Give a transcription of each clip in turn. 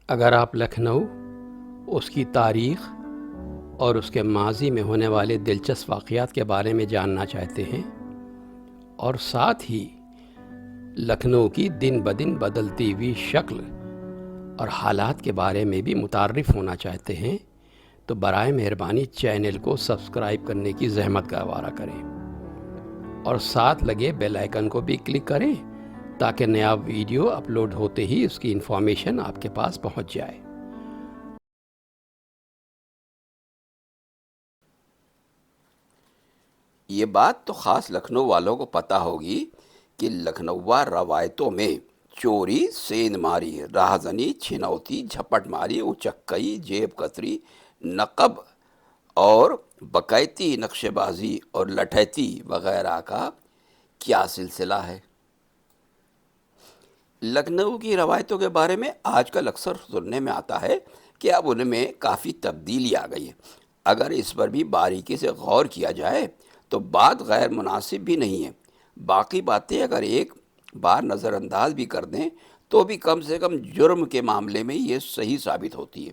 اگر آپ لکھنؤ، اس کی تاریخ اور اس کے ماضی میں ہونے والے دلچسپ واقعات کے بارے میں جاننا چاہتے ہیں اور ساتھ ہی لکھنؤ کی دن بدن بدلتی ہوئی شکل اور حالات کے بارے میں بھی متعارف ہونا چاہتے ہیں تو برائے مہربانی چینل کو سبسکرائب کرنے کی زحمت گوارا کریں اور ساتھ لگے بیل آئیکن کو بھی کلک کریں تاکہ نیا ویڈیو اپلوڈ ہوتے ہی اس کی انفارمیشن آپ کے پاس پہنچ جائے۔ یہ بات تو خاص لکھنؤ والوں کو پتہ ہوگی کہ لکھنؤا روایتوں میں چوری، سیند ماری، راہزنی، چھنوتی، جھپٹ ماری، اچکئی، جیب کتری، نقب اور بقیتی نقشے بازی اور لٹھیتی وغیرہ کا کیا سلسلہ ہے۔ لکھنؤ کی روایتوں کے بارے میں آج کل اکثر سننے میں آتا ہے کہ اب ان میں کافی تبدیلی آ گئی ہے۔ اگر اس پر بھی باریکی سے غور کیا جائے تو بات غیر مناسب بھی نہیں ہے۔ باقی باتیں اگر ایک بار نظر انداز بھی کر دیں تو بھی کم سے کم جرم کے معاملے میں یہ صحیح ثابت ہوتی ہے۔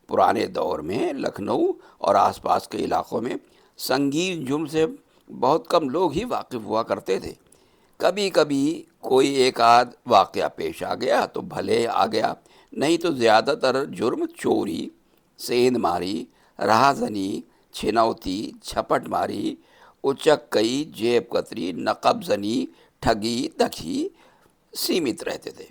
پرانے دور میں لکھنؤ اور آس پاس کے علاقوں میں سنگین جرم سے بہت کم لوگ ہی واقف ہوا کرتے تھے۔ کبھی کبھی کوئی ایک آدھ واقعہ پیش آ گیا تو بھلے آ گیا، نہیں تو زیادہ تر جرم چوری، سیند ماری، راہزنی، چھنوتی، جھپٹ ماری، اچکئی، جیب کتری، نقب زنی، ٹھگی، دکھی سیمت رہتے تھے۔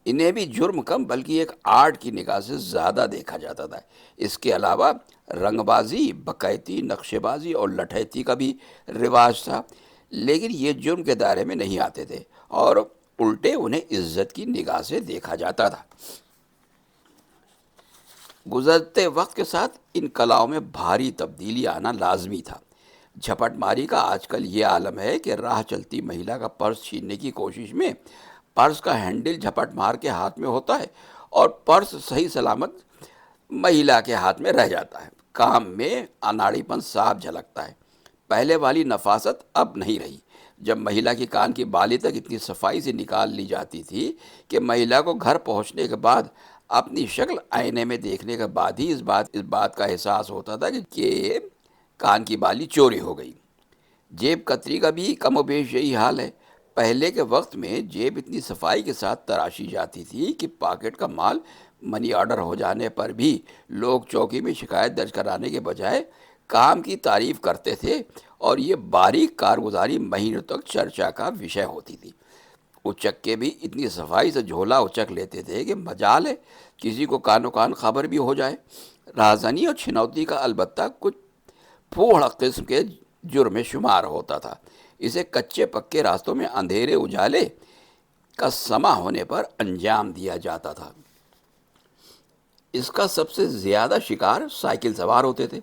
انہیں بھی جرم کم بلکہ ایک آرٹ کی نگاہ سے زیادہ دیکھا جاتا تھا۔ اس کے علاوہ رنگ بازی، بقیتی، نقشے بازی اور لٹھیتی کا بھی رواج تھا، لیکن یہ جرم کے دائرے میں نہیں آتے تھے اور الٹے انہیں عزت کی نگاہ سے دیکھا جاتا تھا۔ گزرتے وقت کے ساتھ ان کلاؤں میں بھاری تبدیلی آنا لازمی تھا۔ جھپٹ ماری کا آج کل یہ عالم ہے کہ راہ چلتی مہیلا کا پرس چھیننے کی کوشش میں پرس کا ہینڈل جھپٹ مار کے ہاتھ میں ہوتا ہے اور پرس صحیح سلامت مہیلا کے ہاتھ میں رہ جاتا ہے۔ کام میں اناڑی پن صاف جھلکتا ہے۔ پہلے والی نفاست اب نہیں رہی، جب مہیلا کی کان کی بالی تک اتنی صفائی سے نکال لی جاتی تھی کہ مہیلا کو گھر پہنچنے کے بعد اپنی شکل آئینے میں دیکھنے کے بعد ہی اس بات کا احساس ہوتا تھا کہ کان کی بالی چوری ہو گئی۔ جیب کتری کا بھی کم و بیش یہی حال ہے۔ پہلے کے وقت میں جیب اتنی صفائی کے ساتھ تراشی جاتی تھی کہ پاکٹ کا مال منی آرڈر ہو جانے پر بھی لوگ چوکی میں شکایت درج کرانے کے بجائے کام کی تعریف کرتے تھے اور یہ باریک کارگزاری مہینوں تک چرچا کا وشے ہوتی تھی۔ اچکے بھی اتنی صفائی سے جھولا اچک لیتے تھے کہ مجال ہے کسی کو کانو کان خبر بھی ہو جائے۔ رازنی اور چھنوتی کا البتہ کچھ پھوڑ قسم کے جرم میں شمار ہوتا تھا۔ اسے کچے پکے راستوں میں اندھیرے اجالے کا سما ہونے پر انجام دیا جاتا تھا۔ اس کا سب سے زیادہ شکار سائیکل سوار ہوتے تھے۔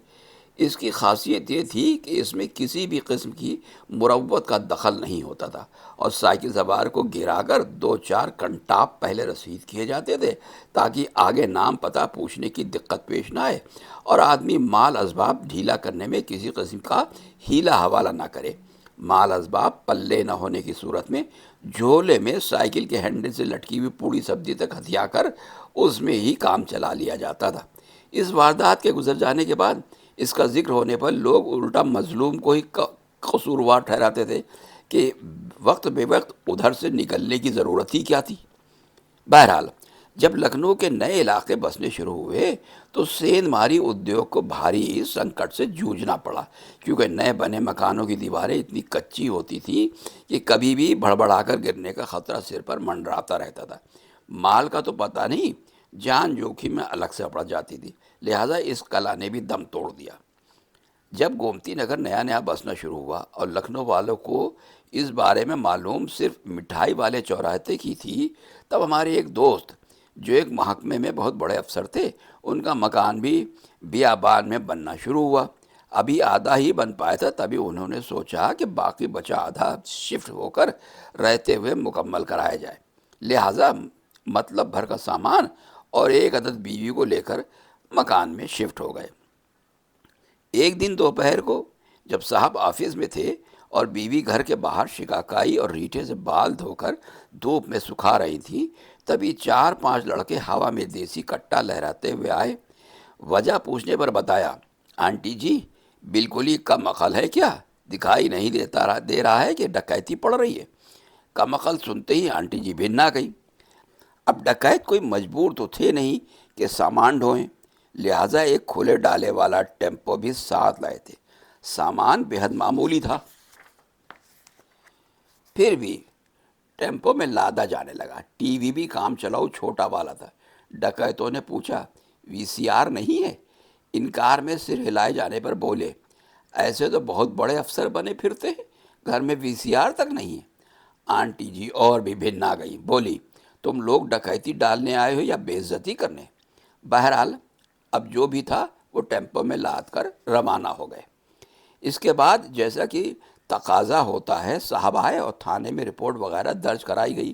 اس کی خاصیت یہ تھی کہ اس میں کسی بھی قسم کی مروت کا دخل نہیں ہوتا تھا اور سائیکل سوار کو گرا کر دو چار کنٹاپ پہلے رسید کیے جاتے تھے تاکہ آگے نام پتہ پوچھنے کی دقت پیش نہ آئے اور آدمی مال اسباب ڈھیلا کرنے میں کسی قسم کا ہیلا حوالہ نہ کرے۔ مال اسباب پلے نہ ہونے کی صورت میں جھولے میں سائیکل کے ہینڈل سے لٹکی ہوئی پوڑی سبزی تک ہتھیا کر اس میں ہی کام چلا لیا جاتا تھا۔ اس واردات کے گزر جانے کے بعد اس کا ذکر ہونے پر لوگ الٹا مظلوم کو ہی قصوروار ٹھہراتے تھے کہ وقت بے وقت ادھر سے نکلنے کی ضرورت ہی کیا تھی۔ بہرحال جب لکھنؤ کے نئے علاقے بسنے شروع ہوئے تو سین ماری ادیوگ کو بھاری سنکٹ سے جوجھنا پڑا، کیونکہ نئے بنے مکانوں کی دیواریں اتنی کچی ہوتی تھیں کہ کبھی بھی بڑبڑا کر گرنے کا خطرہ سر پر منڈراتا رہتا تھا۔ مال کا تو پتہ نہیں، جان جوکھم میں الگ سے پڑ جاتی تھی، لہٰذا اس کلا نے بھی دم توڑ دیا۔ جب گومتی نگر نیا نیا بسنا شروع ہوا اور لکھنؤ والوں کو اس بارے میں معلوم صرف مٹھائی والے چوراہے کی تھی، تب ہمارے ایک دوست جو ایک محکمے میں بہت بڑے افسر تھے، ان کا مکان بھی بیابان میں بننا شروع ہوا۔ ابھی آدھا ہی بن پایا تھا، تبھی انہوں نے سوچا کہ باقی بچا آدھا شفٹ ہو کر رہتے ہوئے مکمل کرایا جائے، لہٰذا مطلب بھر کا سامان اور ایک عدد بیوی کو لے کر مکان میں شفٹ ہو گئے۔ ایک دن دوپہر کو جب صاحب آفس میں تھے اور بیوی گھر کے باہر شکاکائی اور ریٹھے سے بال دھو کر دھوپ میں سکھا رہی تھی تبھی 4-5 لڑکے ہوا میں دیسی کٹا لہراتے ہوئے آئے۔ وجہ پوچھنے پر بتایا، آنٹی جی بالکل ہی کم عقل ہے کیا؟ دکھائی نہیں دے رہا ہے کہ ڈکیتی پڑ رہی ہے؟ کم عقل سنتے ہی آنٹی جی بھن گئی۔ اب ڈکیت کوئی مجبور تو تھے نہیں کہ سامان ڈھوئیں، لہٰذا ایک کھلے ڈالے والا ٹیمپو بھی ساتھ لائے تھے۔ سامان بے حد معمولی تھا، پھر بھی ٹیمپو میں لادا جانے لگا۔ ٹی وی بھی کام چلاؤ چھوٹا والا تھا۔ ڈکیتوں نے پوچھا، وی سی آر نہیں ہے؟ انکار میں سر ہلائے جانے پر بولے، ایسے تو بہت بڑے افسر بنے پھرتے ہیں، گھر میں وی سی آر تک نہیں ہے۔ آنٹی جی اور بھی بھنا گئی، بولی، تم لوگ ڈکیتی ڈالنے آئے ہو یا بے عزتی کرنے؟ بہرحال اب جو بھی تھا وہ ٹیمپو میں لاد کر روانہ ہو گئے۔ اس کے بعد جیسا کہ تقاضا ہوتا ہے صاحب آئے اور تھانے میں رپورٹ وغیرہ درج کرائی گئی۔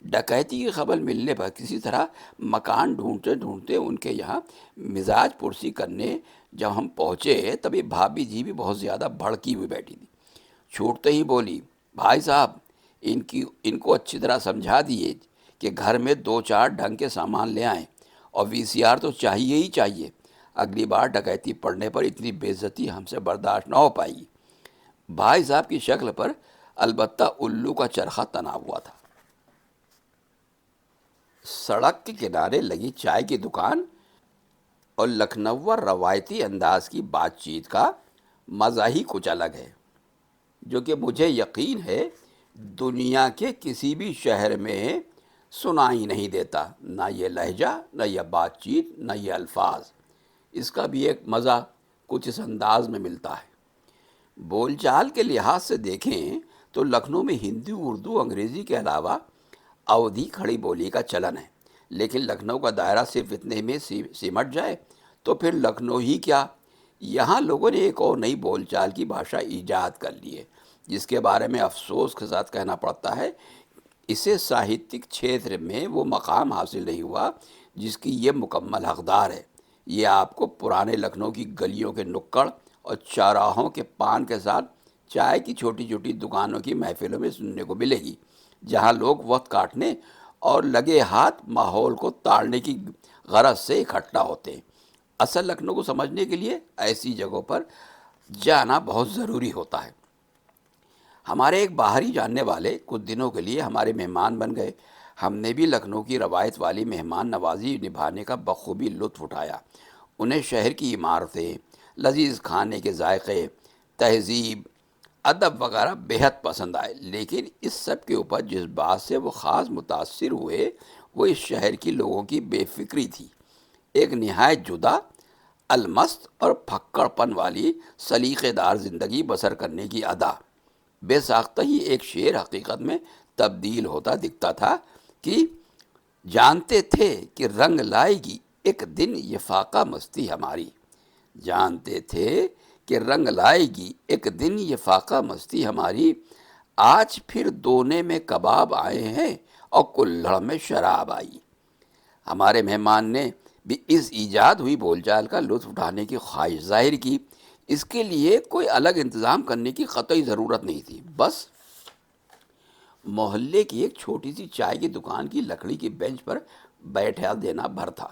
ڈکیتی کی خبر ملنے پر کسی طرح مکان ڈھونڈتے ڈھونڈتے ان کے یہاں مزاج پرسی کرنے جب ہم پہنچے، تبھی بھابھی جی بھی بہت زیادہ بھڑکی ہوئی بیٹھی تھی۔ چھوٹتے ہی بولی، بھائی صاحب ان کو اچھی طرح سمجھا دیے کہ گھر میں 2-4 ڈھنگ کے سامان لے آئیں، اور وی سی آر تو چاہیے ہی چاہیے۔ اگلی بار ڈکیتی پڑنے پر اتنی بے عزتی ہم سے برداشت نہ ہو پائے گی۔ بھائی صاحب کی شکل پر البتہ الو کا چرخہ تنا ہوا تھا۔ سڑک کے کنارے لگی چائے کی دکان اور لکھنؤ روایتی انداز کی بات چیت کا مزہ ہی کچھ الگ ہے، جو کہ مجھے یقین ہے دنیا کے کسی بھی شہر میں سنا ہی نہیں دیتا۔ نہ یہ لہجہ، نہ یہ بات چیت، نہ یہ الفاظ۔ اس کا بھی ایک مزہ کچھ اس انداز میں ملتا ہے۔ بول چال کے لحاظ سے دیکھیں تو لکھنؤ میں ہندی، اردو، انگریزی کے علاوہ اودھی کھڑی بولی کا چلن ہے، لیکن لکھنؤ کا دائرہ صرف اتنے میں سمٹ جائے تو پھر لکھنؤ ہی کیا، یہاں لوگوں نے ایک اور نئی بول چال کی بھاشا ایجاد کر لی ہے، جس کے بارے میں افسوس کے ساتھ کہنا پڑتا ہے اسے ساہتک چھیتر میں وہ مقام حاصل نہیں ہوا جس کی یہ مکمل حقدار ہے۔ یہ آپ کو پرانے لکھنؤ کی گلیوں کے نکڑ اور چوراہوں کے پان کے ساتھ چائے کی چھوٹی چھوٹی دکانوں کی محفلوں میں سننے کو ملے گی، جہاں لوگ وقت کاٹنے اور لگے ہاتھ ماحول کو تاڑنے کی غرض سے اکٹھا ہوتے ہیں۔ اصل لکھنؤ کو سمجھنے کے لیے ایسی جگہوں پر جانا بہت ضروری ہوتا ہے۔ ہمارے ایک باہری جاننے والے کچھ دنوں کے لیے ہمارے مہمان بن گئے۔ ہم نے بھی لکھنؤ کی روایت والی مہمان نوازی نبھانے کا بخوبی لطف اٹھایا۔ انہیں شہر کی عمارتیں، لذیذ کھانے کے ذائقے، تہذیب، ادب وغیرہ بے حد پسند آئے، لیکن اس سب کے اوپر جس بات سے وہ خاص متاثر ہوئے وہ اس شہر کی لوگوں کی بے فکری تھی۔ ایک نہایت جدا، المست اور پھکڑ پن والی سلیقے دار زندگی بسر کرنے کی ادا۔ بے ساختہ ہی ایک شعر حقیقت میں تبدیل ہوتا دکھتا تھا کہ جانتے تھے کہ رنگ لائے گی ایک دن یہ فاقہ مستی ہماری، جانتے تھے کہ رنگ لائے گی ایک دن یہ فاقہ مستی ہماری، آج پھر دونے میں کباب آئے ہیں اور کلہڑ میں شراب آئی۔ ہمارے مہمان نے بھی اس ایجاد ہوئی بول چال کا لطف اٹھانے کی خواہش ظاہر کی۔ اس کے لیے کوئی الگ انتظام کرنے کی قطعی ضرورت نہیں تھی، بس محلے کی ایک چھوٹی سی چائے کی دکان کی لکڑی کی بینچ پر بیٹھا دینا بھر تھا۔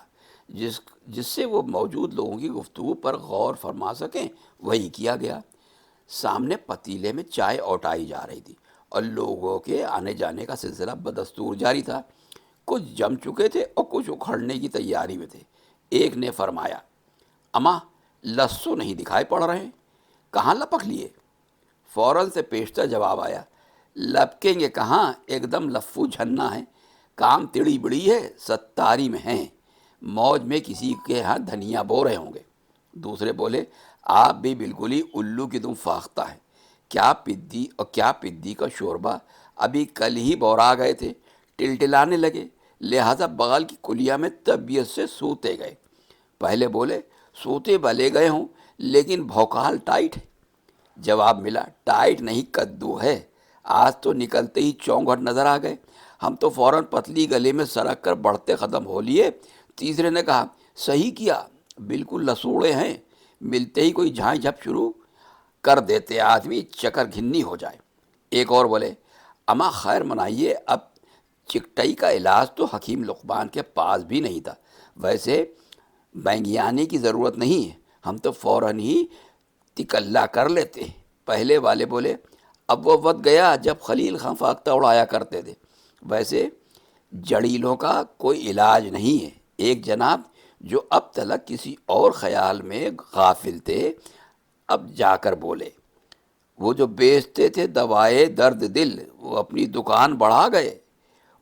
جس سے وہ موجود لوگوں کی گفتگو پر غور فرما سکیں، وہی کیا گیا۔ سامنے پتیلے میں چائے اوٹائی جا رہی تھی اور لوگوں کے آنے جانے کا سلسلہ بدستور جاری تھا۔ کچھ جم چکے تھے اور کچھ اکھڑنے کی تیاری میں تھے۔ ایک نے فرمایا، اماں لسو نہیں دکھائی پڑ رہے ہیں، کہاں لپک لیے؟ فوراً سے پیشتر جواب آیا، لپکیں گے کہاں، ایک دم لفو جھنا ہے، کام تڑی بڑی ہے، ستاری میں ہیں، موج میں کسی کے ہاں دھنیا بو رہے ہوں گے۔ دوسرے بولے، آپ بھی بالکل ہی الو کی تم فاختہ ہے، کیا پدی اور کیا پدی کا شوربہ، ابھی کل ہی بورا گئے تھے، ٹلٹلانے لگے، لہٰذا بغل کی کلیا میں طبیعت سے سوتے گئے۔ پہلے بولے، سوتے بھلے گئے ہوں لیکن بھوکال ٹائٹ ہے۔ جواب ملا، ٹائٹ نہیں کدو ہے، آج تو نکلتے ہی چونگھٹ نظر آ گئے، ہم تو فوراً پتلی گلی میں سرک کر بڑھتے ختم ہو لیے۔ تیسرے نے کہا، صحیح کیا، بالکل لسوڑے ہیں، ملتے ہی کوئی جھائیں جھپ شروع کر دیتے آدمی چکر گھنی ہو جائے۔ ایک اور بولے، اماں خیر منائیے، اب چکٹئی کا علاج تو حکیم لقمان کے پاس بھی نہیں تھا۔ ویسے بینگیانے کی ضرورت نہیں ہے، ہم تو فوراً ہی تکلا کر لیتے ہیں۔ پہلے والے بولے، اب وہ وقت گیا جب خلیل خان فاختہ اڑایا کرتے تھے۔ ویسے جڑیلوں کا کوئی علاج نہیں ہے۔ ایک جناب جو اب تلک کسی اور خیال میں غافل تھے، اب جا کر بولے، وہ جو بیچتے تھے دوائے درد دل، وہ اپنی دکان بڑھا گئے۔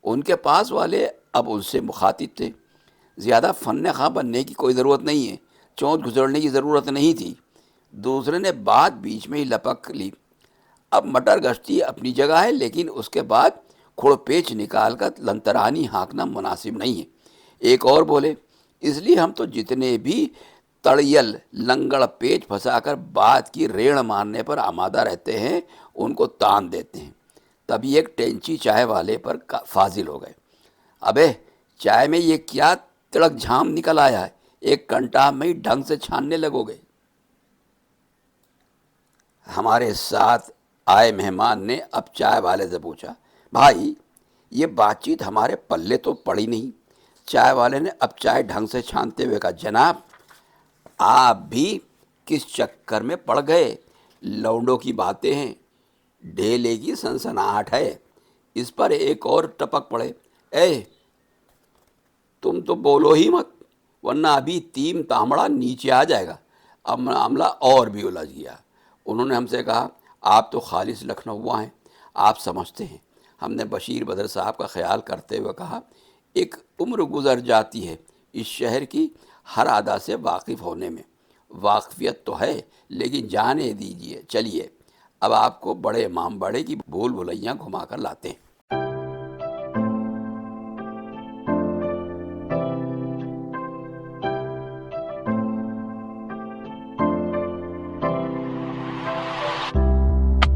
ان کے پاس والے اب ان سے مخاطب تھے، زیادہ فن خواہ بننے کی کوئی ضرورت نہیں ہے، چونچ گزرنے کی ضرورت نہیں تھی۔ دوسرے نے بات بیچ میں ہی لپک لی، اب مٹر گشتی اپنی جگہ ہے، لیکن اس کے بعد کھڑ پیچ نکال کر لنترانی ہانکنا مناسب نہیں ہے۔ ایک اور بولے، اس لیے ہم تو جتنے بھی تڑیل لنگڑ پیچ پھنسا کر بات کی ریڑھ مارنے پر آمادہ رہتے ہیں، ان کو تان دیتے ہیں۔ تبھی ایک ٹینچی چائے والے پر فاضل ہو گئے، ابے چائے میں یہ کیا تڑک جھام نکل آیا ہے، ایک کنٹا میں ہی ڈھنگ سے چھاننے لگو گے۔ ہمارے ساتھ آئے مہمان نے اب چائے والے سے پوچھا، بھائی یہ بات چیت ہمارے پلے تو پڑی نہیں۔ چائے والے نے اب چائے ڈھنگ سے چھانتے ہوئے کہا، جناب آپ بھی کس چکر میں پڑ گئے؟ لونڈوں کی باتیں ہیں، ڈھیلے کی سنسناہٹ ہے، اس پر ایک اور ٹپک پڑے، اے تم تو بولو ہی مت، ورنہ ابھی تیم تامڑا نیچے آ جائے گا۔ اب معاملہ اور بھی الجھ گیا۔ انہوں نے ہم سے کہا، آپ تو خالص لکھنؤا ہیں، آپ سمجھتے ہیں۔ ہم نے بشیر بدر صاحب کا خیال کرتے ہوئے کہا، ایک عمر گزر جاتی ہے اس شہر کی ہر ادا سے واقف ہونے میں۔ واقفیت تو ہے، لیکن جانے دیجیے، چلیے اب آپ کو بڑے امام بڑے کی بھول بھلیاں گھما کر لاتے ہیں۔